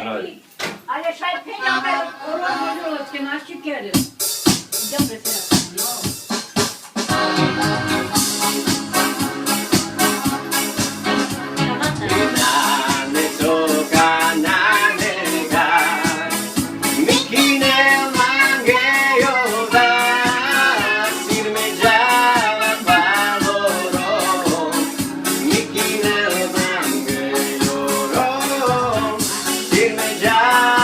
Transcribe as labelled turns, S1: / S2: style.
S1: Right.
S2: Ale sai pieniądze ludzkie na ścikiery. Dobre teraz.
S1: Nane toka nane ga, mikinel mangeyo da, sirmejala valoro, mikinel mangeyo ro, sirmejala